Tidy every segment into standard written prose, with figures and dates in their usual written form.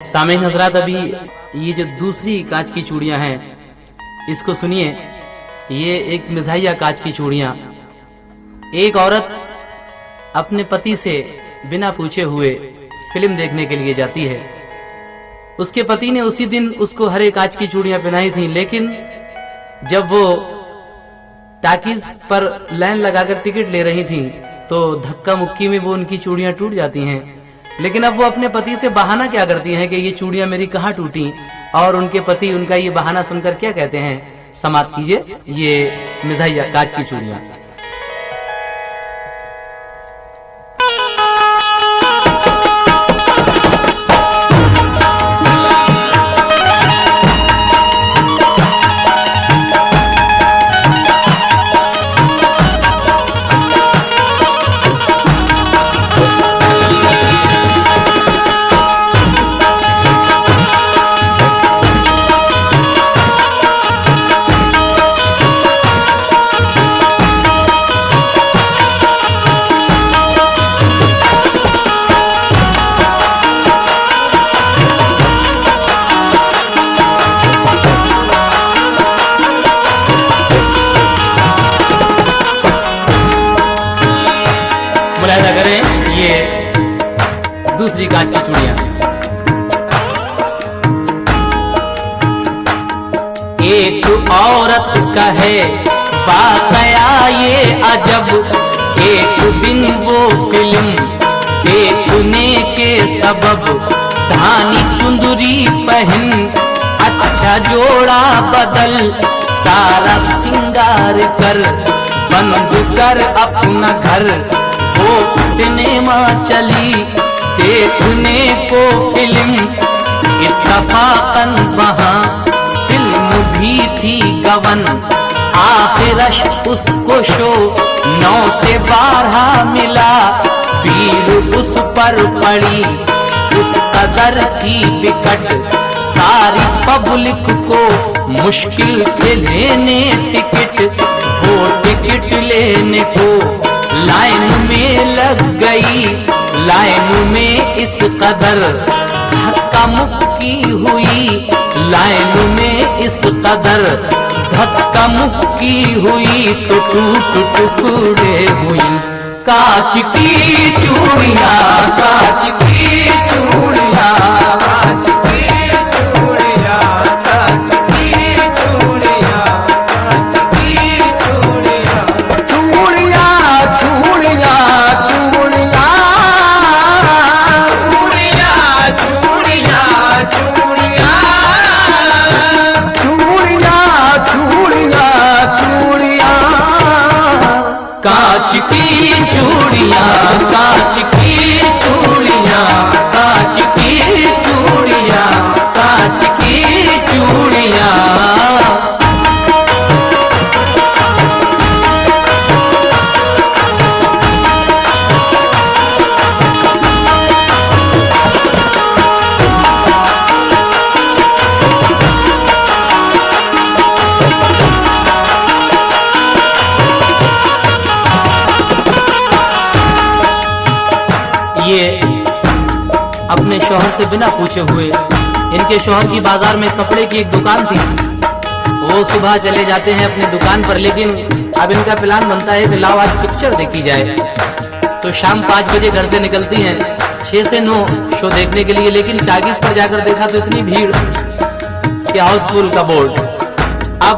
सामईन हजरात, अभी ये जो दूसरी कांच की चूड़ियां हैं इसको सुनिए। ये एक मिजाहिया कांच की चूड़ियां। एक औरत अपने पति से बिना पूछे हुए फिल्म देखने के लिए जाती है। उसके पति ने उसी दिन उसको हरे कांच की चूड़ियां पहनाई थी, लेकिन जब वो टाकीज पर लाइन लगाकर टिकट ले रही थी तो धक्का मुक्की में वो उनकी चूड़ियां टूट जाती हैं। लेकिन अब वो अपने पति से बहाना क्या करती हैं कि ये चूड़ियां मेरी कहाँ टूटी, और उनके पति उनका ये बहाना सुनकर क्या कहते हैं, समाप्त कीजिए ये मिजाहिया कांच की चूड़ियां। मुलाहिजा करें ये दूसरी कांच की चूड़ियां। एक औरत का है वाकया ये अजब, एक दिन वो फिल्म देखने के सबब धानी चुंदरी पहन अच्छा जोड़ा बदल सारा सिंगार कर बंद कर अपना घर वो सिनेमा चली देखने को फिल्म। इत्तफाकन वहाँ फिल्म भी थी गवन, आखिरश उसको शो 9 से 12 मिला। भीड़ उस पर पड़ी इस कदर थी विकट, सारी पब्लिक को मुश्किल थे लेने टिकट। वो टिकट लेने को लाइन में लग गई, लाइन में इस कदर धक्का मुक्की हुई, लाइन में इस कदर धक्का मुक्की हुई तो टूट टुकड़े हुई कांच की चूड़ियां, कांच की चूड़ियां, कांच की चूड़ियां, कांच की चूड़ियां, कांच की चूड़ियां, चूड़ियां चूड़ियां चूड़ियां चूड़ियां चूड़ियां चूड़ियां चूड़ियां चूड़ियां कांच की चूड़ियां, कांच की चूड़ियां, कांच की चूड़ियां, कांच की चूड़ियां। ये अपने शौहर से बिना पूछे हुए, इनके शौहर की बाजार में कपड़े की एक दुकान थी, वो सुबह चले जाते हैं अपनी दुकान पर, लेकिन अब इनका प्लान बनता है कि लाओ आज पिक्चर देखी जाए। तो शाम 5 बजे घर से निकलती हैं 6 से 9 शो देखने के लिए, लेकिन टाकीज पर जाकर देखा तो इतनी भीड़ कि हाउसफुल का बोर्ड। अब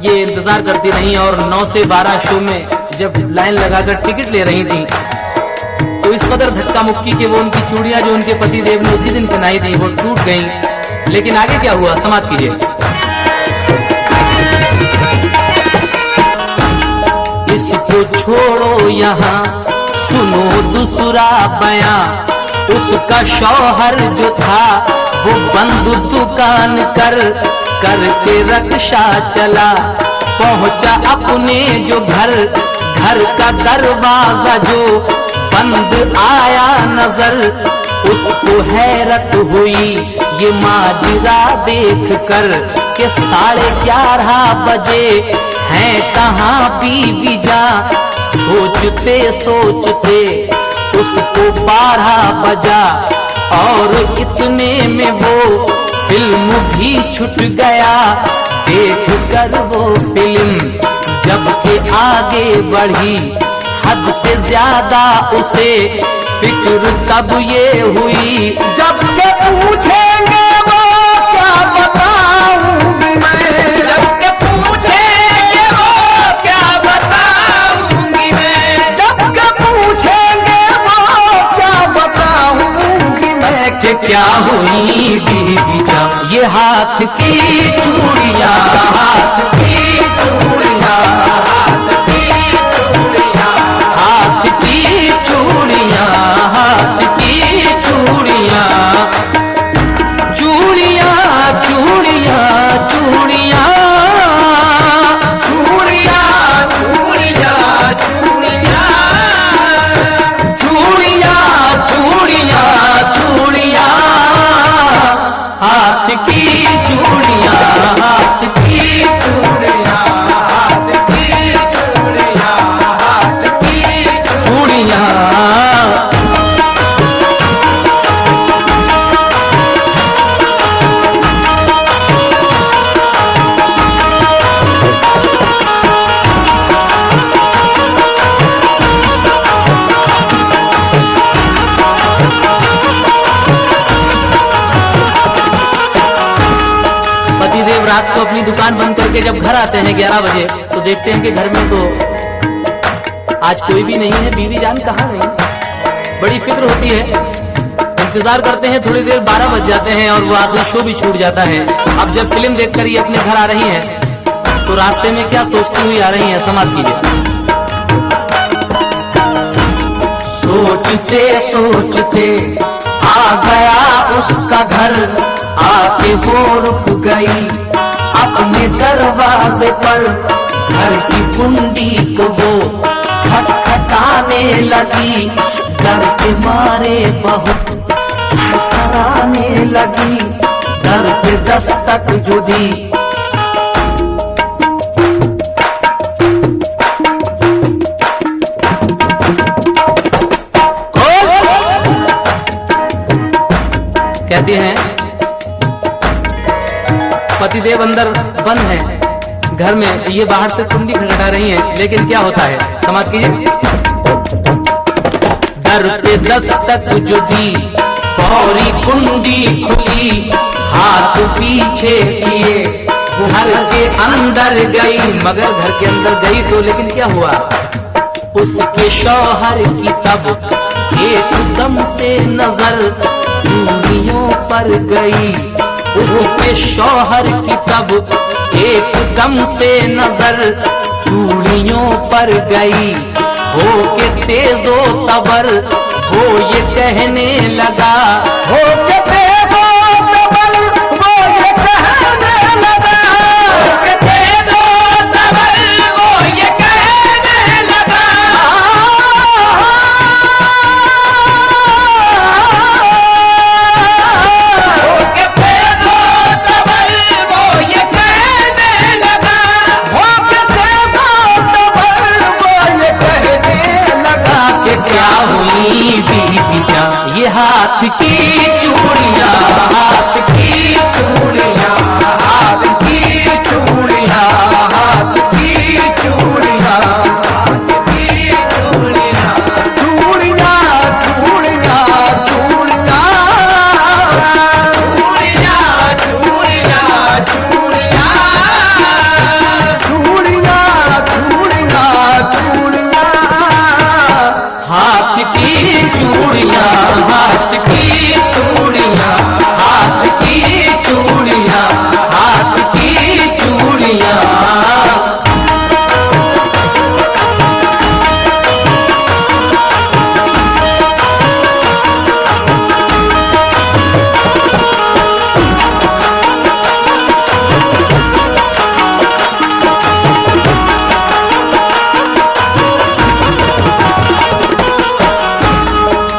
ये इंतजार करती रही और 9 से 12 शो में जब लाइन लगाकर टिकट ले रही थी तो इस कदर धक्का मुक्की के वो उनकी चूड़ियां जो उनके पति देव ने उसी दिन पहनाई थी वो टूट गईं। लेकिन आगे क्या हुआ, समाप्त कीजिए। इसको छोड़ो यहाँ सुनो दूसरा बयां, उसका शौहर जो था वो बंद दुकान करके रक्षा चला, पहुंचा अपने जो घर का दरवाजा जो बंद आया नजर, उसको हैरत हुई ये माजरा देख कर कि 11:30 बजे हैं कहाँ बीवी जा। सोचते सोचते उसको 12 बजा, और इतने में वो फिल्म भी छूट गया। देख कर वो फिल्म जब के आगे बढ़ी, हद से ज्यादा उसे फिक्र तब ये हुई, जब के पूछेंगे वो क्या बताऊंगी मैं, जब के पूछेंगे वो क्या बताऊंगी मैं, जब के पूछेंगे वो क्या बताऊंगी मैं, कि क्या हुई बीबी जान ये हाथ की चूड़ियां, हाथ की चूड़ियां, हाथ की चूड़ियां, हाथ की चूड़ियां, हाथ की चूड़ियां, चूड़ियां, चूड़ियां, चूड़ियां, चूड़ियां, चूड़ियां, चूड़ियां, चूड़ियां, चूड़ियां, चूड़ियां, हाथ की चूड़ियां, हाथ की चूड़ियां, हाथ की चूड़ियां, हाथ की चूड़ियां। पतिदेव रात को अपनी दुकान बंद करके जब घर आते हैं 11 बजे, तो देखते हैं कि घर में तो आज कोई भी नहीं है, बीवी जान कहाँ गई। बड़ी फिक्र होती है, इंतजार करते हैं, थोड़ी देर 12 बज जाते हैं और वो आखिरी शो भी छूट जाता है। अब जब फिल्म देखकर ये अपने घर आ रही हैं, तो रास्ते में क्या सोचती हुई आ रही हैं, समाज कीजिए। सोचते सोचते आ गया उसका घर, आके वो रुक गई अपने दरवाजे पर, घर की कुंडी को वो खटखटाने लगी, डर के मारे बहुत खटखटाने लगी, डर के दस्तक जो दी। कहती हैं पतिदेव अंदर बंद है घर में, ये बाहर से कुंडी खटखटा रही हैं, लेकिन क्या होता है, समाज कीजिए। डर पे दस्तक जो दी, फौरी कुंडी खुली, हाथ पीछे किए, घर के अंदर गई, मगर घर के अंदर गई तो लेकिन क्या हुआ, उसके शौहर की तब एकदम से नजर चूड़ियों पर गई, उसके शौहर की तब एकदम से नजर चूड़ियों पर गई। हो के तेजो तबर हो ये कहने लगा, हो के तेजो तबर वो ये कहने लगा, हो के तेजो तबर वो ये कहने लगा, हो के तेजो तबर वो ये कहने लगा, हो के तेजो तबर वो ये कहने लगा, कि क्या हुई बीबी जान ये हाथ की चूड़ियां, हाथ की चूड़ियां, हाथ की चूड़ियां, हाथ की चूड़ियां, हाथ की चूड़ियां, चूड़ियां, चूड़ियां, चूड़ियां, चूड़ियां, चूड़ियां, चूड़ियां, चूड़ियां, चूड़ियां, चूड़ियां, हाथ की चूड़ियां, हाथ की चूड़ियां, हाथ की चूड़ियां, हाथ की चूड़ियां।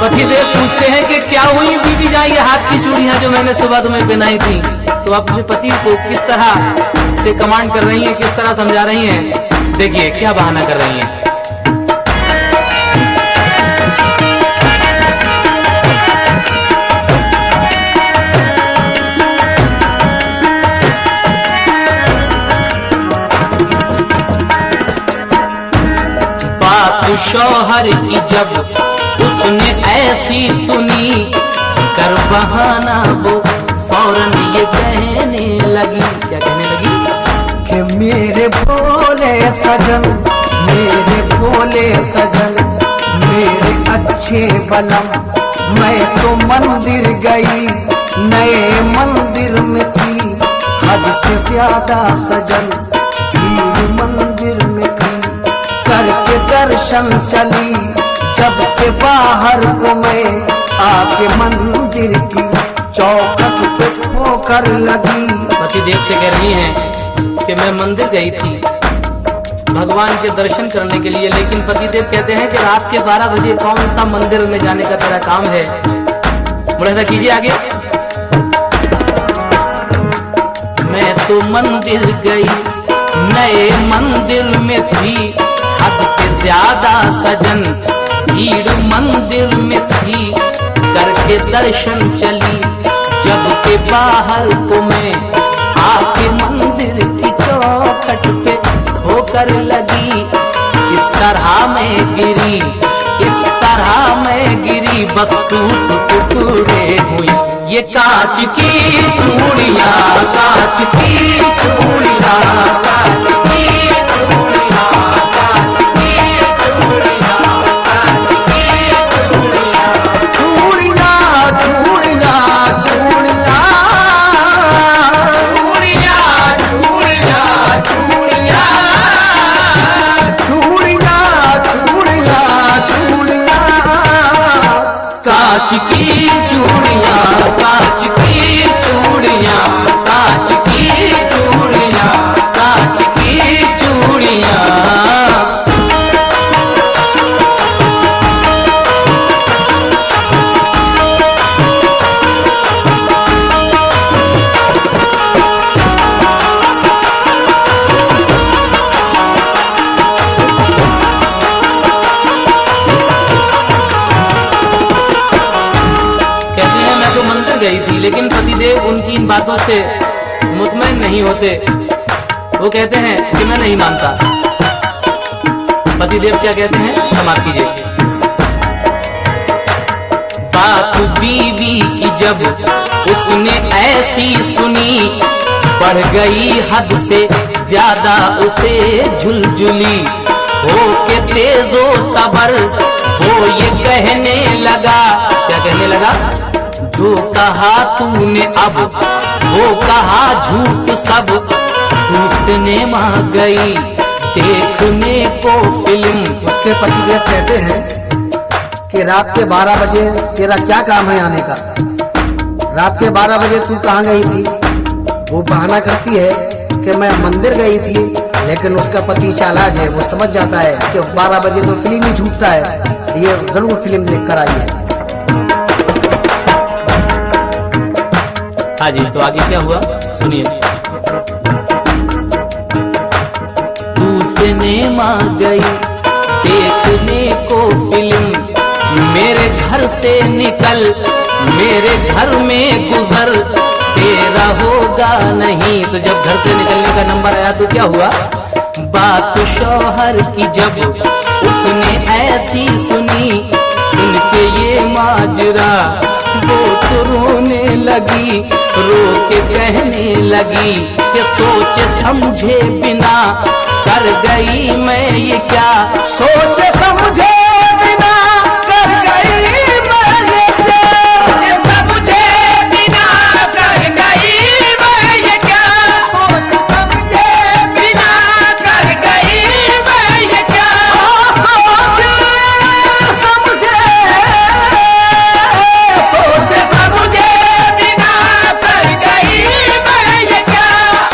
पतिदेव पूछते हैं कि क्या हुई बीबी जान ये हाथ की चूड़ियां जो मैंने सुबह तुम्हें पहनाई थी, तो अपने पति को किस तरह से कमांड कर रही हैं, किस तरह समझा रही हैं, देखिए क्या बहाना कर रही हैं। शौहर की जब उसने ऐसी सुनी, कर बहाना वो फौरन ये कहने लगी। क्या कहने लगी? कि मेरे भोले सजन, मेरे भोले सजन, मेरे अच्छे बलम, मैं तो मंदिर गई, नए मंदिर में थी, हद से ज्यादा सजन भीड़ मंदिर में थी, करके दर्शन चली जब के बाहर को मैं, आके मंदिर की चौखट पे ठोकर लगी। पतिदेव से कह रही हैं कि मैं मंदिर गई थी भगवान के दर्शन करने के लिए, लेकिन पतिदेव कहते हैं कि रात के 12 बजे कौन सा मंदिर में जाने का तेरा काम है? मुलाहिजा कीजिए आगे। मैं तो मंदिर गई, नए मंदिर में थी, हद से ज्यादा सजन भीड़ मंदिर में थी, करके दर्शन चली जब के बाहर को मैं, आके मंदिर की चौखट पे होकर लगी। इस तरह में गिरी, इस तरह में गिरी, बस टूट टुकड़े हुई ये कांच की चूड़ियां, कांच की चूड़ियां, कांच की चूड़ियां, कांच की चूड़ियां, कांच की चूड़ियां, चूड़ियां चूड़ियां चूड़ियां चूड़ियां चूड़ियां चूड़ियां चूड़ियां चूड़ियां कांच की चूड़ियां, कांच की चूड़ियां, कांच की चूड़ियां, कांच की चूड़ियां। गई थी, लेकिन पतिदेव उनकी इन बातों से मुतमईन नहीं होते। वो कहते हैं कि मैं नहीं मानता। पतिदेव क्या कहते हैं, समाप्त कीजिए। बात बीवी की जब उसने ऐसी सुनी, बढ़ गई हद से ज्यादा उसे झुलझुली, हो के तेजो तबर वो ये कहने लगा। क्या कहने लगा? जो कहा तूने अब वो कहा झूठ सब, तू सिनेमा गई देखने को फिल्म। उसके पतिदेव कहते हैं कि रात के 12 बजे तेरा क्या काम है आने का? रात के 12 बजे तू कहाँ गई थी? वो बहाना करती है कि मैं मंदिर गई थी, लेकिन उसका पति चालाक है, वो समझ जाता है कि 12 बजे तो फिल्म ही झूठता है, ये जरूर फिल्म देख कर आई है। हाँ जी, तो आगे क्या हुआ सुनिए। तू सिनेमा गई देखने को फिल्म, मेरे घर से निकल मेरे घर में गुजर, तेरा होगा नहीं। तो जब घर से निकलने का नंबर आया तो क्या हुआ? बात शौहर की जब उसने ऐसी सुनी, सुन के ये माजरा वो तो रोने लगी, रो के कहने लगी कि सोच समझे बिना कर गई मैं ये क्या। सोच समझे बिना कर गई मैं ये क्या, समझे बिना कर गई मैं ये क्या, सोच समझे बिना कर गई मैं ये क्या, सोच समझे बिना कर गई मैं ये क्या,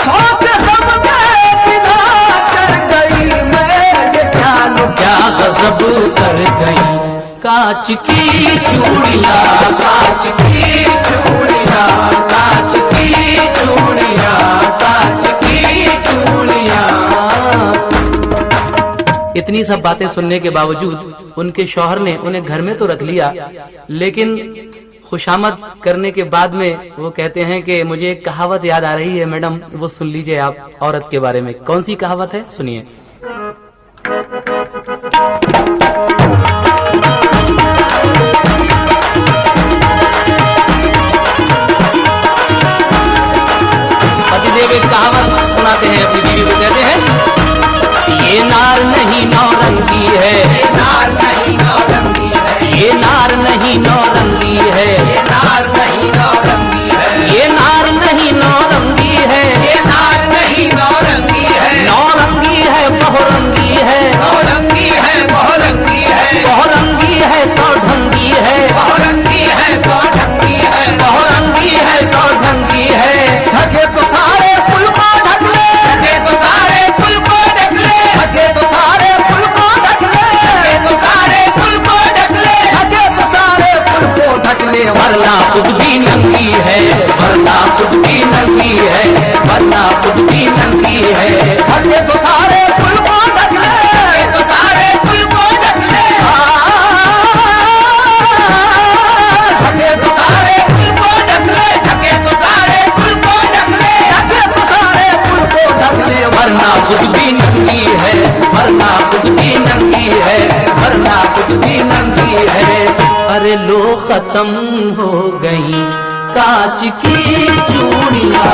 सोच समझे बिना कर गई मैं ये क्या। क्या गजब कर गई कांच की चूड़ियां, कांच की चूड़ियां, कांच की चूड़ियां, कांच की चूड़ियां। इतनी सब बातें सुनने के बावजूद उनके शौहर ने उन्हें घर में तो रख लिया, लेकिन खुशामद करने के बाद में वो कहते हैं कि मुझे एक कहावत याद आ रही है मैडम, वो सुन लीजिए आप औरत के बारे में। कौन सी कहावत है सुनिए। वरना खुद भी नंगी है। ढके तो सारे कुल को ढक ले, ढके तो सारे कुल को ढक ले, ढके तो सारे कुल को ढक ले, ढके तो सारे कुल को ढक ले, ढके तो सारे कुल को ढक ले, वरना खुद भी नंगी है, वरना खुद भी नंगी है, वरना खुद भी नंगी है। अरे लो खत्म हो गई कांच की चूड़ियां।